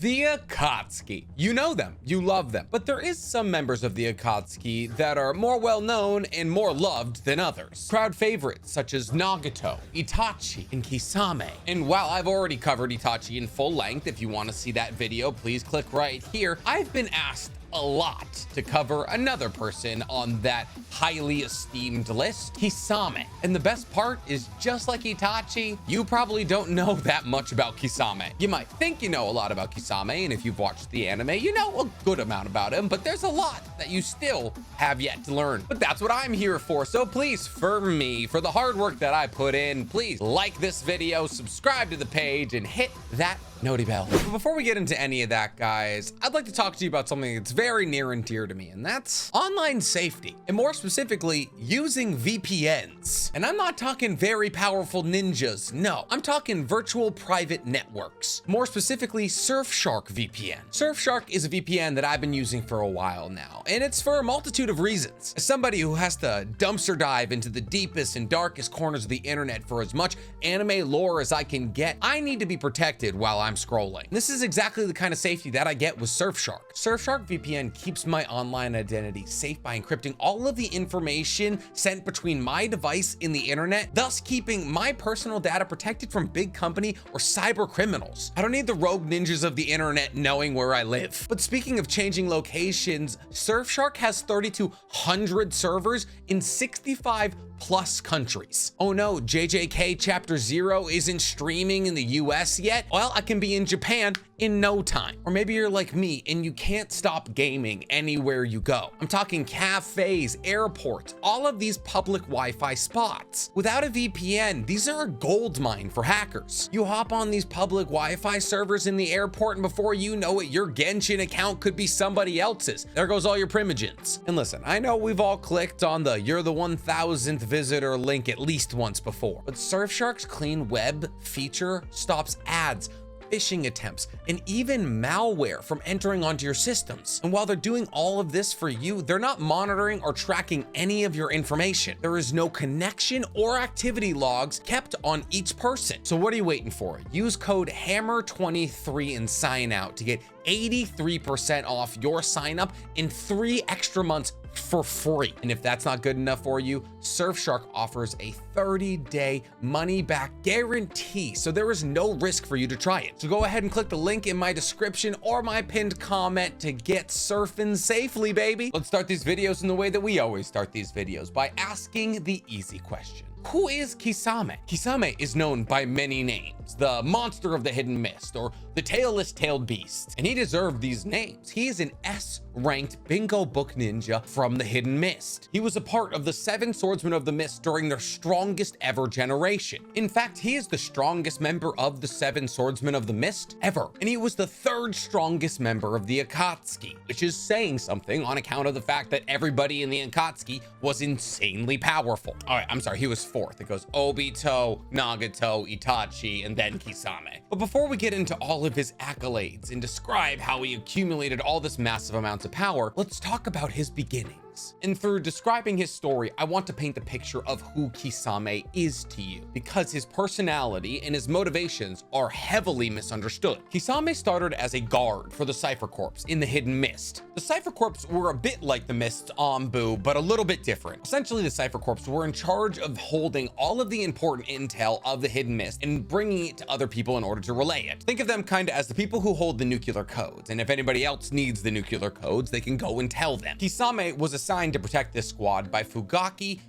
The Akatsuki. You know them, you love them, but there is some members of the Akatsuki that are more well known and more loved than others. Crowd favorites such as Nagato, Itachi, and Kisame. And while I've already covered Itachi in full length, if you want to see that video, please click right here. I've been asked a lot to cover another person on that highly esteemed list, Kisame. And the best part is, just like Itachi, you probably don't know that much about Kisame. You might think you know a lot about Kisame, and if you've watched the anime, you know a good amount about him, but there's a lot that you still have yet to learn. But that's what I'm here for, so please, for me, for the hard work that I put in, please like this video, subscribe to the page, and hit that noti bell. But before we get into any of that, guys, I'd like to talk to you about something that's very near and dear to me, and that's online safety, and more specifically, using VPNs. And I'm not talking very powerful ninjas, no, I'm talking virtual private networks, more specifically Surfshark VPN. Surfshark is a VPN that I've been using for a while now, and it's for a multitude of reasons. As somebody who has to dumpster dive into the deepest and darkest corners of the internet for as much anime lore as I can get, I need to be protected while I'm scrolling. This is exactly the kind of safety that I get with Surfshark. Surfshark VPN keeps my online identity safe by encrypting all of the information sent between my device and the internet, thus keeping my personal data protected from big company or cyber criminals. I don't need the rogue ninjas of the internet knowing where I live. But speaking of changing locations, Surfshark has 3,200 servers in 65 plus countries. Oh no, JJK Chapter 0 isn't streaming in the US yet? Well, I can be in Japan in no time. Or maybe you're like me and you can't stop gaming anywhere you go. I'm talking cafes, airports, all of these public Wi-Fi spots. Without a VPN, these are a gold mine for hackers. You hop on these public Wi-Fi servers in the airport, and before you know it, your Genshin account could be somebody else's. There goes all your primogens. And listen, I know we've all clicked on the "you're the 1000th visitor" link at least once before, but Surfshark's clean web feature stops ads, phishing attempts, and even malware from entering onto your systems. And while they're doing all of this for you, they're not monitoring or tracking any of your information. There is no connection or activity logs kept on each person. So what are you waiting for? Use code HAMMER23 and sign out to get 83% off your sign up in 3 extra months for free. And if that's not good enough for you, Surfshark offers a 30-day money-back guarantee, so there is no risk for you to try it. So go ahead and click the link in my description or my pinned comment to get surfing safely, baby. Let's start these videos in the way that we always start these videos, by asking the easy question. Who is Kisame? Kisame is known by many names: the monster of the hidden mist, or the tailless-tailed beast. And he deserved these names. He is an S-ranked bingo book ninja from the hidden mist. He was a part of the 7 swordsmen of the mist during their strongest ever generation. In fact, he is the strongest member of the 7 swordsmen of the mist ever. And he was the 3rd strongest member of the Akatsuki, which is saying something on account of the fact that everybody in the Akatsuki was insanely powerful. All right, I'm sorry, he was 4th. It goes Obito, Nagato, Itachi, and then Kisame. But before we get into all of his accolades and describe how he accumulated all this massive amounts of power, let's talk about his beginnings. And through describing his story, I want to paint the picture of who Kisame is to you, because his personality and his motivations are heavily misunderstood. Kisame started as a guard for the Cypher Corps in the Hidden Mist. The Cypher Corps were a bit like the Mist's Anbu, but a little bit different. Essentially, the Cypher Corps were in charge of holding all of the important intel of the Hidden Mist and bringing it to other people in order to relay it. Think of them kind of as the people who hold the nuclear codes, and if anybody else needs the nuclear codes, they can go and tell them. Kisame was assigned to protect this squad by Fuguki,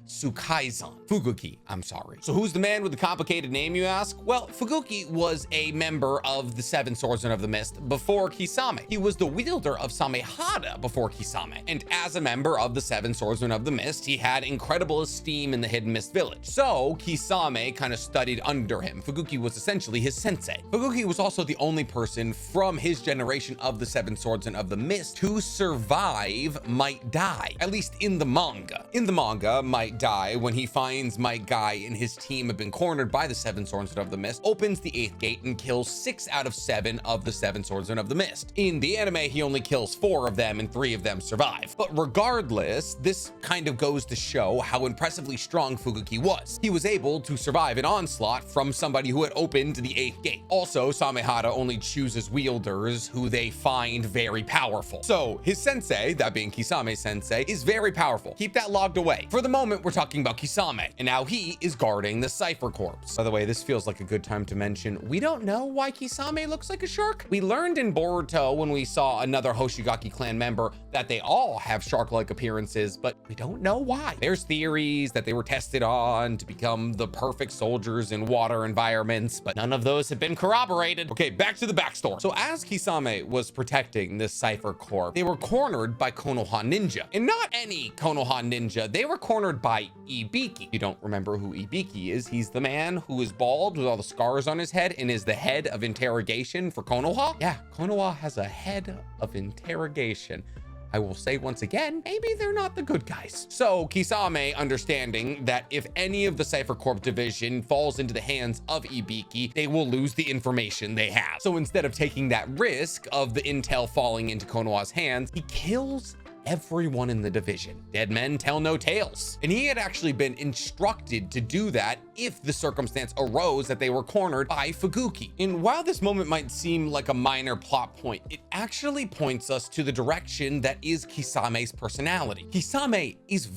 I'm sorry. So who's the man with the complicated name, you ask? Well, Fuguki was a member of the 7 Swordsmen of the Mist before Kisame. He was the wielder of Samehada before Kisame, and as a member of the 7 Swordsmen of the Mist, he had incredible esteem in the Hidden Mist village. So Kisame kind of studied under him. Fuguki was essentially his sensei. Fuguki was also the only person from his generation of the 7 Swordsmen of the Mist to survive Might Die, at least in the manga. In the manga, Might Dai, when he finds Might Guy and his team have been cornered by the Seven Swordsmen of the Mist, opens the 8th gate and kills 6 out of 7 of the Seven Swordsmen of the Mist. In the anime, he only kills 4 of them and 3 of them survive. But regardless, this kind of goes to show how impressively strong Fubuki was. He was able to survive an onslaught from somebody who had opened the 8th gate. Also, Samehada only chooses wielders who they find very powerful. So his sensei, that being Kisame sensei, is very powerful. Keep that logged away. For the moment, we're talking about Kisame, and now he is guarding the Cypher Corpse. By the way, this feels like a good time to mention, we don't know why Kisame looks like a shark. We learned in Boruto when we saw another Hoshigaki clan member that they all have shark-like appearances, but we don't know why. There's theories that they were tested on to become the perfect soldiers in water environments, but none of those have been corroborated. Okay, back to the backstory. So as Kisame was protecting this Cypher Corps, they were cornered by Konoha Ninja. And not any Konoha Ninja, they were cornered by Ibiki. If you don't remember who Ibiki is, he's the man who is bald with all the scars on his head and is the head of interrogation for Konoha. Yeah, Konoha has a head of interrogation. I will say once again, maybe they're not the good guys. So Kisame, understanding that if any of the Cypher Corp division falls into the hands of Ibiki, they will lose the information they have. So instead of taking that risk of the intel falling into Konoha's hands, he kills everyone in the division. Dead men tell no tales. And he had actually been instructed to do that if the circumstance arose that they were cornered by Fubuki. And while this moment might seem like a minor plot point, it actually points us to the direction that is Kisame's personality. Kisame is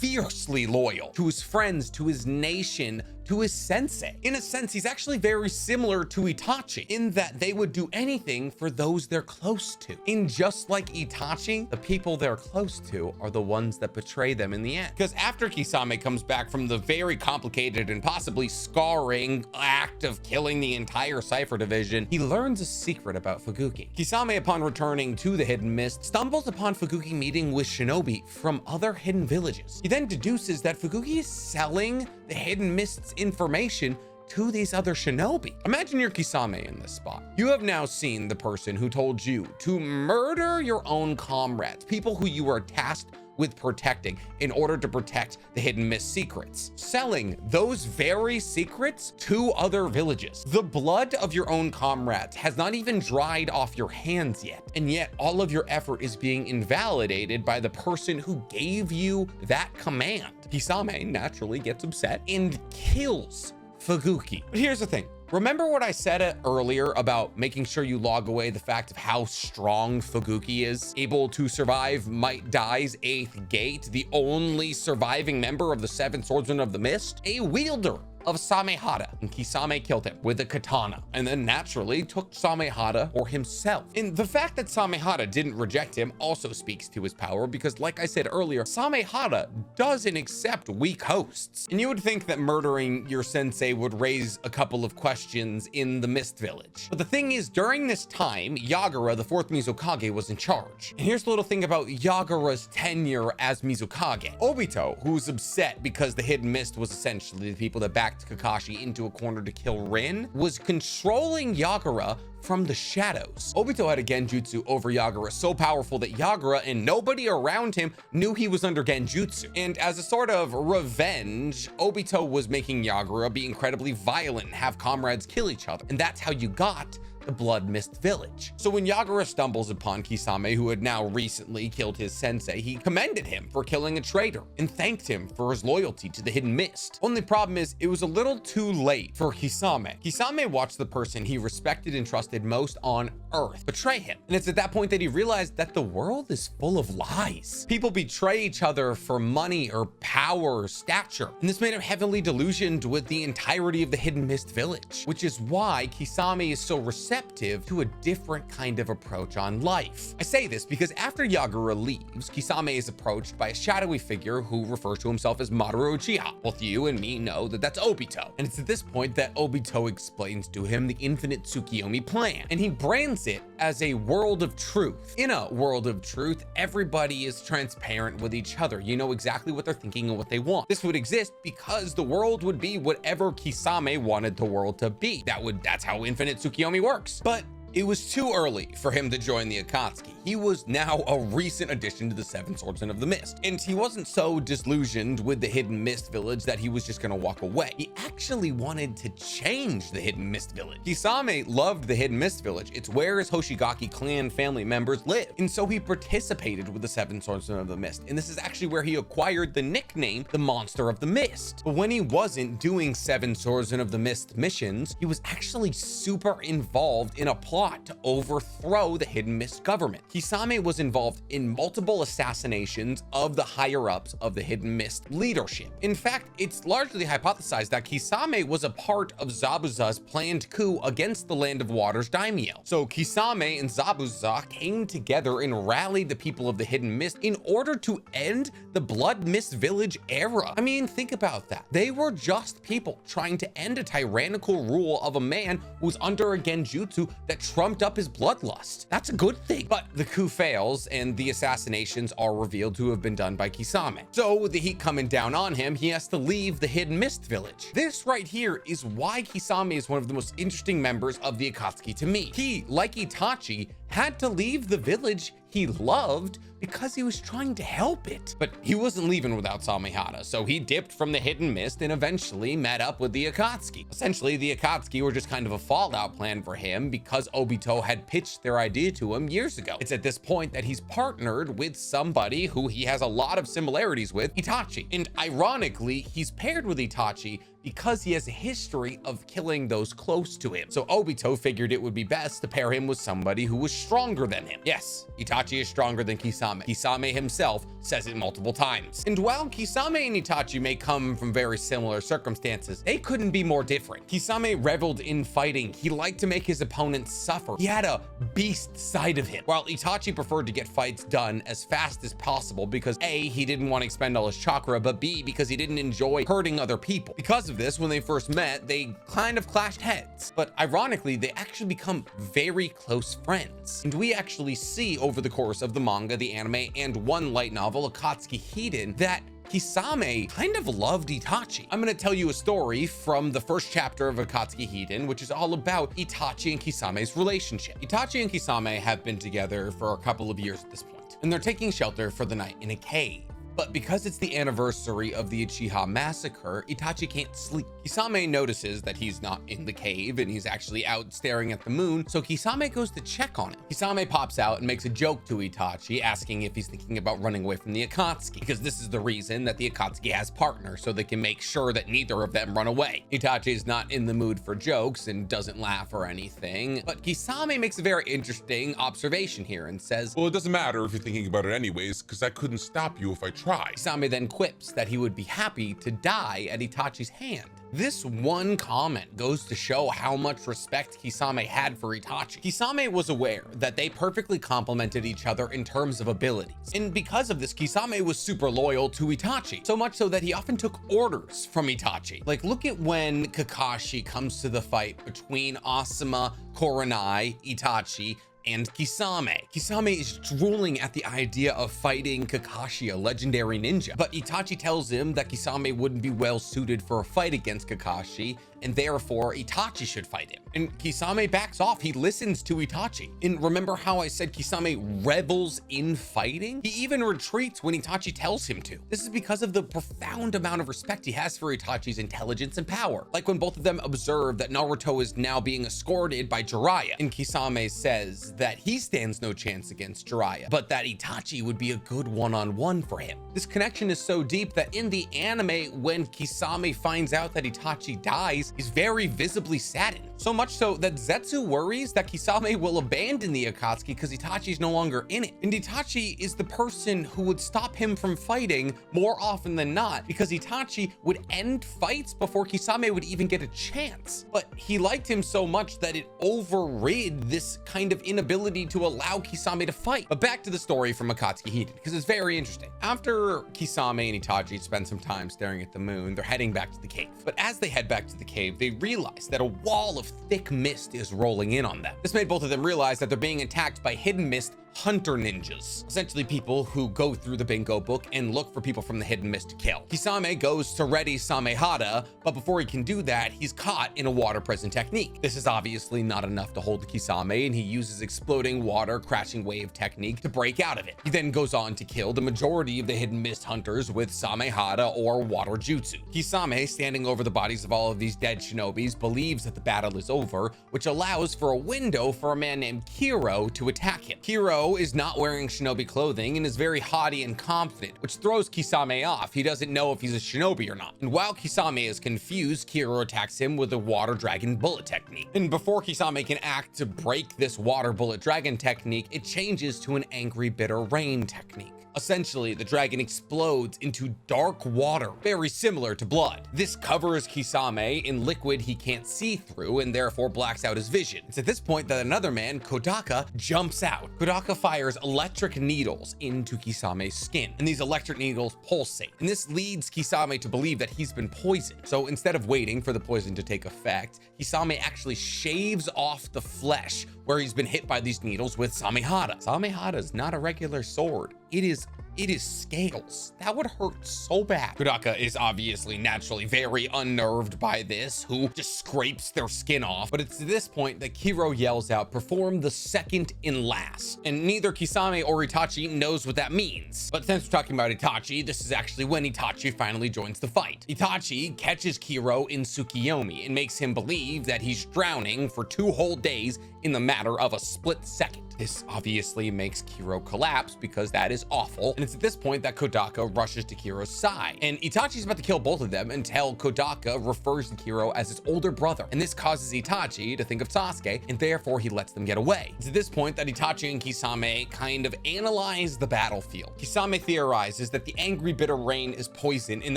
fiercely loyal to his friends, to his nation, to his sensei. In a sense, he's actually very similar to Itachi in that they would do anything for those they're close to. And just like Itachi, the people they're close to are the ones that betray them in the end. Because after Kisame comes back from the very complicated and possibly scarring act of killing the entire Cypher division, he learns a secret about Fubuki. Kisame, upon returning to the Hidden Mist, stumbles upon Fubuki meeting with shinobi from other hidden villages. He then deduces that Fubuki is selling the Hidden Mist's information to these other shinobi. Imagine you're Kisame in this spot. You have now seen the person who told you to murder your own comrades, people who you were tasked with protecting in order to protect the Hidden Mist secrets, selling those very secrets to other villages. The blood of your own comrades has not even dried off your hands yet, and yet all of your effort is being invalidated by the person who gave you that command. Kisame naturally gets upset and kills Fubuki. But here's the thing. Remember what I said earlier about making sure you log away the fact of how strong Fubuki is, able to survive Might Dai's 8th gate, the only surviving member of the Seven Swordsmen of the Mist, a wielder of Samehada, and Kisame killed him with a katana, and then naturally took Samehada for himself. And the fact that Samehada didn't reject him also speaks to his power, because like I said earlier, Samehada doesn't accept weak hosts. And you would think that murdering your sensei would raise a couple of questions in the Mist Village. But the thing is, during this time, Yagura, the 4th Mizukage, was in charge. And here's the little thing about Yagura's tenure as Mizukage. Obito, who's upset because the Hidden Mist was essentially the people that backed Kakashi into a corner to kill Rin, was controlling Yagura from the shadows. Obito had a genjutsu over Yagura so powerful that Yagura and nobody around him knew he was under genjutsu. And as a sort of revenge, Obito was making Yagura be incredibly violent and have comrades kill each other. And that's how you got the Blood Mist Village. So when Yagura stumbles upon Kisame, who had now recently killed his sensei, he commended him for killing a traitor and thanked him for his loyalty to the Hidden Mist. Only problem is, it was a little too late for Kisame. Kisame watched the person he respected and trusted most on Earth betray him. And it's at that point that he realized that the world is full of lies. People betray each other for money or power or stature. And this made him heavily delusioned with the entirety of the Hidden Mist Village, which is why Kisame is so receptive to a different kind of approach on life. I say this because after Yagura leaves, Kisame is approached by a shadowy figure who refers to himself as Mamoru Uchiha. Both you and me know that that's Obito. And it's at this point that Obito explains to him the infinite Tsukiyomi plan, and he brands it as a world of truth. In a world of truth, everybody is transparent with each other. You know exactly what they're thinking and what they want. This would exist because the world would be whatever Kisame wanted the world to be. That's how infinite Tsukiyomi works. But It was too early for him to join the Akatsuki. He was now a recent addition to the Seven Swordsmen of the Mist, and he wasn't so disillusioned with the Hidden Mist Village that he was just gonna walk away. He actually wanted to change the Hidden Mist Village. Kisame loved the Hidden Mist Village. It's where his Hoshigaki clan family members live, and so he participated with the Seven Swordsmen of the Mist, and this is actually where he acquired the nickname the Monster of the Mist. But when he wasn't doing Seven Swordsmen of the Mist missions, he was actually super involved in a plot to overthrow the Hidden Mist government. Kisame was involved in multiple assassinations of the higher-ups of the Hidden Mist leadership. In fact, it's largely hypothesized that Kisame was a part of Zabuza's planned coup against the Land of Water's daimyo. So Kisame and Zabuza came together and rallied the people of the Hidden Mist in order to end the Blood Mist Village era. I mean, think about that. They were just people trying to end a tyrannical rule of a man who was under a genjutsu that trumped up his bloodlust. That's a good thing. But the coup fails and the assassinations are revealed to have been done by Kisame. So with the heat coming down on him, he has to leave the Hidden Mist Village. This right here is why Kisame is one of the most interesting members of the Akatsuki to me. He, like Itachi, had to leave the village he loved because he was trying to help it. But he wasn't leaving without Samehada, so he dipped from the Hidden Mist and eventually met up with the Akatsuki. Essentially, the Akatsuki were just kind of a fallout plan for him because Obito had pitched their idea to him years ago. It's at this point that he's partnered with somebody who he has a lot of similarities with, Itachi. And ironically, he's paired with Itachi because he has a history of killing those close to him. So Obito figured it would be best to pair him with somebody who was stronger than him. Yes, Itachi is stronger than Kisame. Kisame himself says it multiple times. And while Kisame and Itachi may come from very similar circumstances, they couldn't be more different. Kisame reveled in fighting. He liked to make his opponents suffer. He had a beast side of him, while Itachi preferred to get fights done as fast as possible because A, he didn't want to expend all his chakra, but B, because he didn't enjoy hurting other people. Because of this, when they first met, they kind of clashed heads, but ironically, they actually become very close friends. And we actually see over the course of the manga, the anime, and one light novel, Akatsuki Hiden, that Kisame kind of loved Itachi. I'm going to tell you a story from the first chapter of Akatsuki Hiden, which is all about Itachi and Kisame's relationship. Itachi and Kisame have been together for a couple of years at this point, and they're taking shelter for the night in a cave. But because it's the anniversary of the Uchiha massacre, Itachi can't sleep. Kisame notices that he's not in the cave and he's actually out staring at the moon, so Kisame goes to check on him. Kisame pops out and makes a joke to Itachi, asking if he's thinking about running away from the Akatsuki, because this is the reason that the Akatsuki has partners, so they can make sure that neither of them run away. Itachi is not in the mood for jokes and doesn't laugh or anything, but Kisame makes a very interesting observation here and says, "Well, it doesn't matter if you're thinking about it anyways, because I couldn't stop you if I tried." Kisame then quips that he would be happy to die at Itachi's hand. This one comment goes to show how much respect Kisame had for Itachi. Kisame was aware that they perfectly complemented each other in terms of abilities. And because of this, Kisame was super loyal to Itachi, so much so that he often took orders from Itachi. Like, look at when Kakashi comes to the fight between Asuma, Kurenai, Itachi, and Kisame. Kisame is drooling at the idea of fighting Kakashi, a legendary ninja, but Itachi tells him that Kisame wouldn't be well suited for a fight against Kakashi, and therefore Itachi should fight him. And Kisame backs off. He listens to Itachi. And remember how I said Kisame revels in fighting? He even retreats when Itachi tells him to. This is because of the profound amount of respect he has for Itachi's intelligence and power. Like when both of them observe that Naruto is now being escorted by Jiraiya, and Kisame says that he stands no chance against Jiraiya, but that Itachi would be a good one-on-one for him. This connection is so deep that in the anime, when Kisame finds out that Itachi dies, he's very visibly saddened. So much so that Zetsu worries that Kisame will abandon the Akatsuki because Itachi's no longer in it. And Itachi is the person who would stop him from fighting more often than not, because Itachi would end fights before Kisame would even get a chance. But he liked him so much that it overrid this kind of inability to allow Kisame to fight. But back to the story from Akatsuki Hiden, because it's very interesting. After Kisame and Itachi spend some time staring at the moon, they're heading back to the cave. But as they head back to the cave, they realize that a wall of thick mist is rolling in on them. This made both of them realize that they're being attacked by hidden mist hunter ninjas, essentially people who go through the bingo book and look for people from the hidden mist to kill. Kisame goes to ready Samehada, but before he can do that, he's caught in a water prison technique. This is obviously not enough to hold Kisame, and he uses exploding water crashing wave technique to break out of it. He then goes on to kill the majority of the hidden mist hunters with Samehada or water jutsu. Kisame, standing over the bodies of all of these dead shinobis, believes that the battle is over, which allows for a window for a man named Kiro to attack him. Kiro is not wearing shinobi clothing and is very haughty and confident, which throws Kisame off. He doesn't know if he's a shinobi or not. And while Kisame is confused, Kiro attacks him with a water dragon bullet technique. And before Kisame can act to break this water bullet dragon technique, it changes to an angry bitter rain technique. Essentially, the dragon explodes into dark water, very similar to blood. This covers Kisame in liquid he can't see through and therefore blacks out his vision. It's at this point that another man, Kodaka, jumps out. Kodaka fires electric needles into Kisame's skin, and these electric needles pulsate. And this leads Kisame to believe that he's been poisoned. So instead of waiting for the poison to take effect, Kisame actually shaves off the flesh where he's been hit by these needles with Samehada. Samehada is not a regular sword. It is scales. That would hurt so bad. Kodaka is obviously naturally very unnerved by this, who just scrapes their skin off. But it's at this point that Kiro yells out, "Perform the second in last." And neither Kisame or Itachi knows what that means. But since we're talking about Itachi, this is actually when Itachi finally joins the fight. Itachi catches Kiro in Tsukiyomi and makes him believe that he's drowning for 2 whole days in the matter of a split second. This obviously makes Kiro collapse because that is awful. And it's at this point that Kodaka rushes to Kiro's side. And Itachi's about to kill both of them until Kodaka refers to Kiro as his older brother. And this causes Itachi to think of Sasuke, and therefore he lets them get away. It's at this point that Itachi and Kisame kind of analyze the battlefield. Kisame theorizes that the angry bitter rain is poison and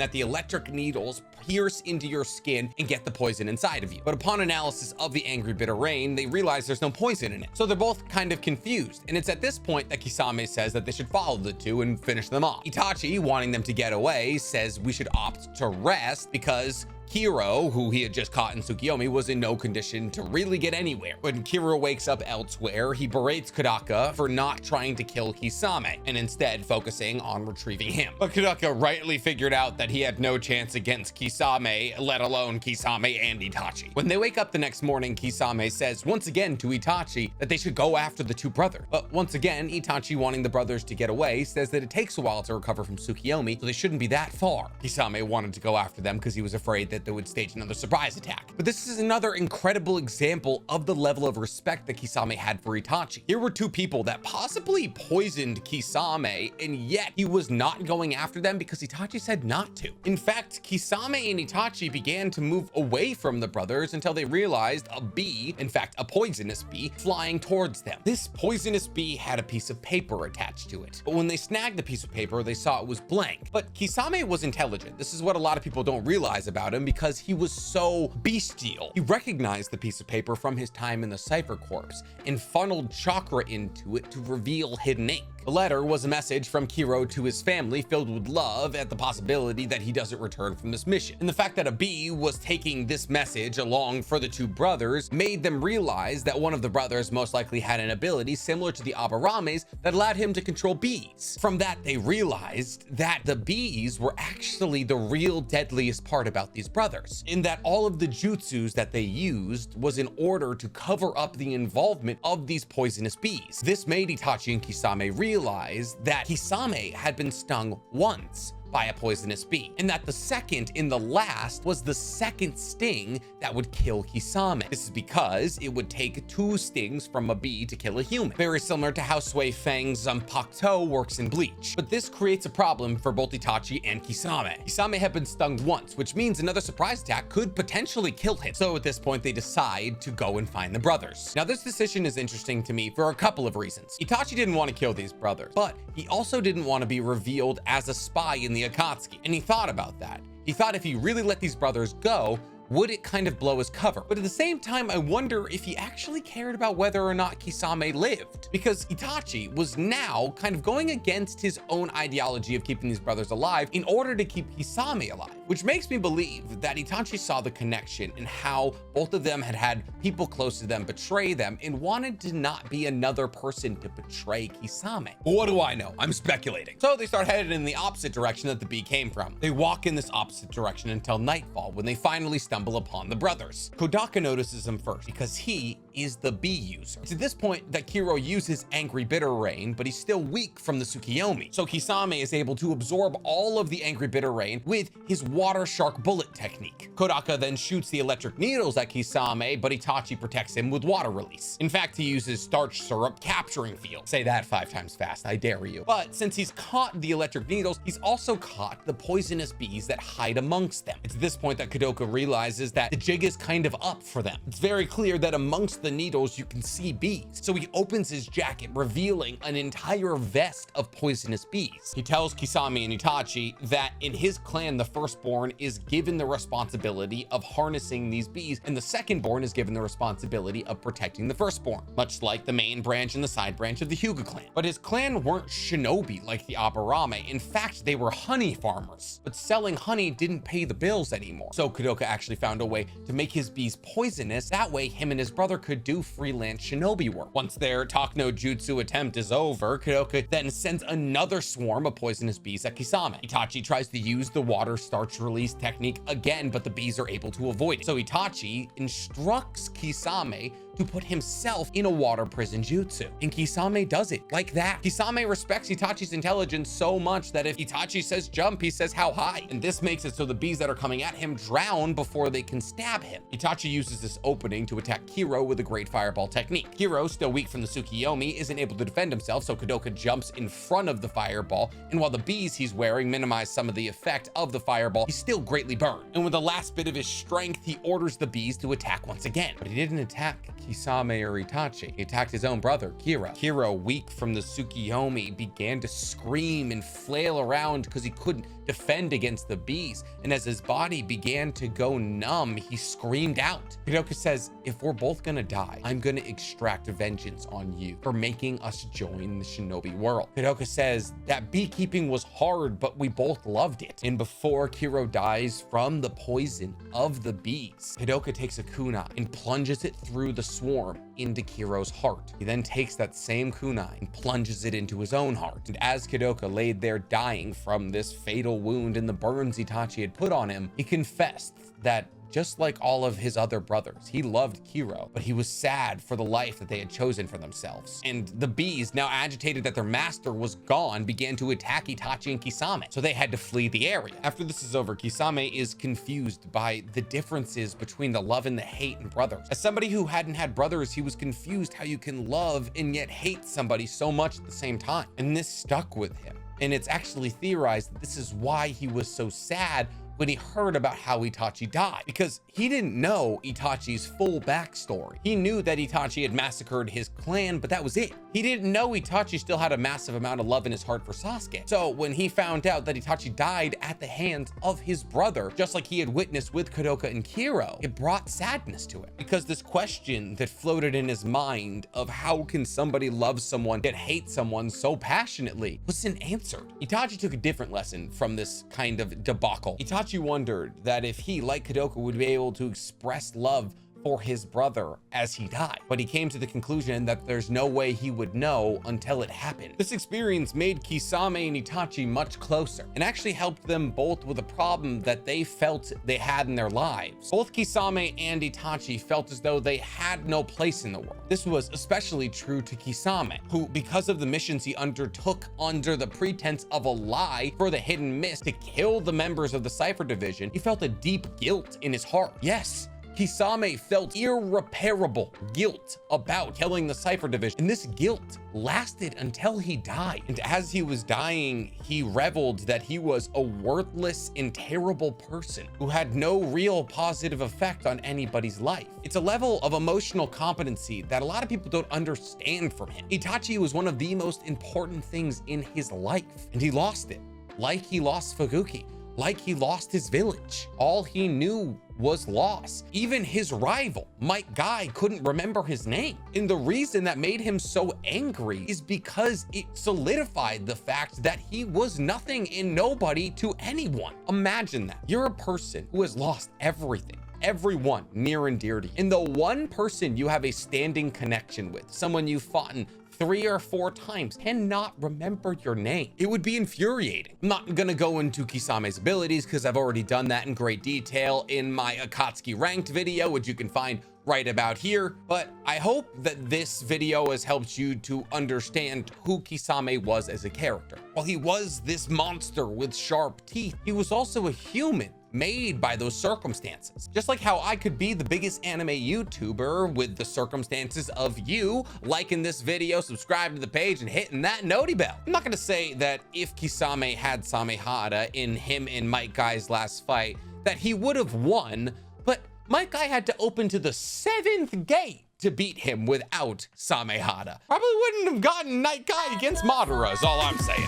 that the electric needles pierce into your skin and get the poison inside of you. But upon analysis of the angry bitter rain, they realize there's no poison in it. So they're both kind of confused. And it's at this point that Kisame says that they should follow the two and finish them off. Itachi, wanting them to get away, says we should opt to rest because Kiro, who he had just caught in Tsukiyomi, was in no condition to really get anywhere. When Kiro wakes up elsewhere, he berates Kodaka for not trying to kill Kisame and instead focusing on retrieving him. But Kodaka rightly figured out that he had no chance against Kisame, let alone Kisame and Itachi. When they wake up the next morning, Kisame says once again to Itachi that they should go after the two brothers. But once again, Itachi, wanting the brothers to get away, says that it takes a while to recover from Tsukiyomi, so they shouldn't be that far. Kisame wanted to go after them because he was afraid that they would stage another surprise attack. But this is another incredible example of the level of respect that Kisame had for Itachi. Here were two people that possibly poisoned Kisame, and yet he was not going after them because Itachi said not to. In fact, Kisame and Itachi began to move away from the brothers until they realized a bee, in fact a poisonous bee, flying towards them. This poisonous bee had a piece of paper attached to it, but when they snagged the piece of paper, they saw it was blank. But Kisame was intelligent. This is what a lot of people don't realize about him because he was so bestial. He recognized the piece of paper from his time in the Cypher Corps and funneled chakra into it to reveal hidden ink. The letter was a message from Kiro to his family filled with love at the possibility that he doesn't return from this mission. And the fact that a bee was taking this message along for the two brothers made them realize that one of the brothers most likely had an ability similar to the Abarames that allowed him to control bees. From that, they realized that the bees were actually the real deadliest part about these brothers, in that all of the jutsus that they used was in order to cover up the involvement of these poisonous bees. This made Itachi and Kisame realize that Kisame had been stung once by a poisonous bee, and that the second in the last was the second sting that would kill Kisame. This is because it would take 2 stings from a bee to kill a human, very similar to how Sui Fang's Zanpakuto works in Bleach. But this creates a problem for both Itachi and Kisame. Kisame had been stung once, which means another surprise attack could potentially kill him. So at this point, they decide to go and find the brothers. Now, this decision is interesting to me for a couple of reasons. Itachi didn't want to kill these brothers, but he also didn't want to be revealed as a spy in the akatsuki, and he thought about that. He thought if he really let these brothers go, would it kind of blow his cover? But at the same time, I wonder if he actually cared about whether or not Kisame lived, because Itachi was now kind of going against his own ideology of keeping these brothers alive in order to keep Kisame alive, which makes me believe that Itachi saw the connection and how both of them had people close to them betray them and wanted to not be another person to betray Kisame. What do I know? I'm speculating. So they start headed in the opposite direction that the bee came from. They walk in this opposite direction until nightfall, when they finally stumble upon the brothers. Kodaka notices him first because he is the bee user. It's at this point that Kiro uses Angry Bitter Rain, but he's still weak from the Tsukiyomi. So Kisame is able to absorb all of the Angry Bitter Rain with his Water Shark bullet technique. Kodaka then shoots the electric needles at Kisame, but Itachi protects him with water release. In fact, he uses starch syrup capturing field. Say that 5 times fast, I dare you. But since he's caught the electric needles, he's also caught the poisonous bees that hide amongst them. It's at this point that Kodaka realizes that the jig is kind of up for them. It's very clear that amongst the needles you can see bees. So he opens his jacket, revealing an entire vest of poisonous bees. He tells Kisame and Itachi that in his clan, the firstborn is given the responsibility of harnessing these bees, and the secondborn is given the responsibility of protecting the firstborn, much like the main branch and the side branch of the Hyuga clan. But his clan weren't shinobi like the Aburame. In fact, they were honey farmers. But selling honey didn't pay the bills anymore. So Kodaka actually found a way to make his bees poisonous. That way, him and his brother could do freelance shinobi work. Once their talk no jutsu attempt is over, Kodaka then sends another swarm of poisonous bees at Kisame. Itachi tries to use the water starch release technique again, but the bees are able to avoid it. So Itachi instructs Kisame to put himself in a water prison jutsu. And Kisame does it like that. Kisame respects Itachi's intelligence so much that if Itachi says jump, he says how high. And this makes it so the bees that are coming at him drown before they can stab him. Itachi uses this opening to attack Kiro with a great fireball technique. Kiro, still weak from the Tsukiyomi, isn't able to defend himself, so Kodaka jumps in front of the fireball, and while the bees he's wearing minimize some of the effect of the fireball, he's still greatly burned. And with the last bit of his strength, he orders the bees to attack once again. But he didn't attack Kisame or Itachi. He attacked his own brother, Kiro. Kiro, weak from the Tsukiyomi, began to scream and flail around because he couldn't defend against the bees. And as his body began to go numb, he screamed out. Kodaka says, if we're both gonna die, I'm gonna extract vengeance on you for making us join the shinobi world. Kodaka says that beekeeping was hard, but we both loved it. And before Kiro dies from the poison of the bees, Kodaka takes a kunai and plunges it through the swarm into Kiro's heart. He then takes that same kunai and plunges it into his own heart. And as Kodaka laid there dying from this fatal wound and the burns Itachi had put on him, he confessed that just like all of his other brothers, he loved Kiro, but he was sad for the life that they had chosen for themselves. And the bees, now agitated that their master was gone, began to attack Itachi and Kisame, so they had to flee the area. After this is over, Kisame is confused by the differences between the love and the hate in brothers. As somebody who hadn't had brothers, he was confused how you can love and yet hate somebody so much at the same time. And this stuck with him. And it's actually theorized that this is why he was so sad when he heard about how Itachi died, because he didn't know Itachi's full backstory. He knew that Itachi had massacred his clan, but that was it. He didn't know Itachi still had a massive amount of love in his heart for Sasuke. So when he found out that Itachi died at the hands of his brother, just like he had witnessed with Kodaka and Kiro, it brought sadness to him, because this question that floated in his mind of how can somebody love someone yet hate someone so passionately wasn't answered. Itachi took a different lesson from this kind of debacle. Itachi wondered that if he, like Kodaka, would be able to express love for his brother as he died. But he came to the conclusion that there's no way he would know until it happened. This experience made Kisame and Itachi much closer and actually helped them both with a problem that they felt they had in their lives. Both Kisame and Itachi felt as though they had no place in the world. This was especially true to Kisame, who, because of the missions he undertook under the pretense of a lie for the hidden mist to kill the members of the Cypher Division, he felt a deep guilt in his heart. Yes, Kisame felt irreparable guilt about killing the Cypher Division, and this guilt lasted until he died. And as he was dying, he reveled that he was a worthless and terrible person who had no real positive effect on anybody's life. It's a level of emotional competency that a lot of people don't understand from him. Itachi was one of the most important things in his life, and he lost it, like he lost Fuguki. like he lost his village. All he knew was loss. Even his rival, Mike Guy, couldn't remember his name. And the reason that made him so angry is because it solidified the fact that he was nothing and nobody to anyone. Imagine that. You're a person who has lost everyone near and dear to you. And the one person you have a standing connection with, someone you've fought 3 or 4 times, cannot remember your name. It would be infuriating. I'm not gonna go into Kisame's abilities because I've already done that in great detail in my Akatsuki ranked video, which you can find right about here. But I hope that this video has helped you to understand who Kisame was as a character. While he was this monster with sharp teeth, he was also a human made by those circumstances. Just like how I could be the biggest anime YouTuber with the circumstances of you liking this video, subscribing to the page, and hitting that noti bell. I'm not gonna say that if Kisame had Samehada in him and Mike Guy's last fight, that he would have won, but Mike Guy had to open to the 7th gate to beat him without Samehada. Probably wouldn't have gotten Night Guy against Madara is all I'm saying.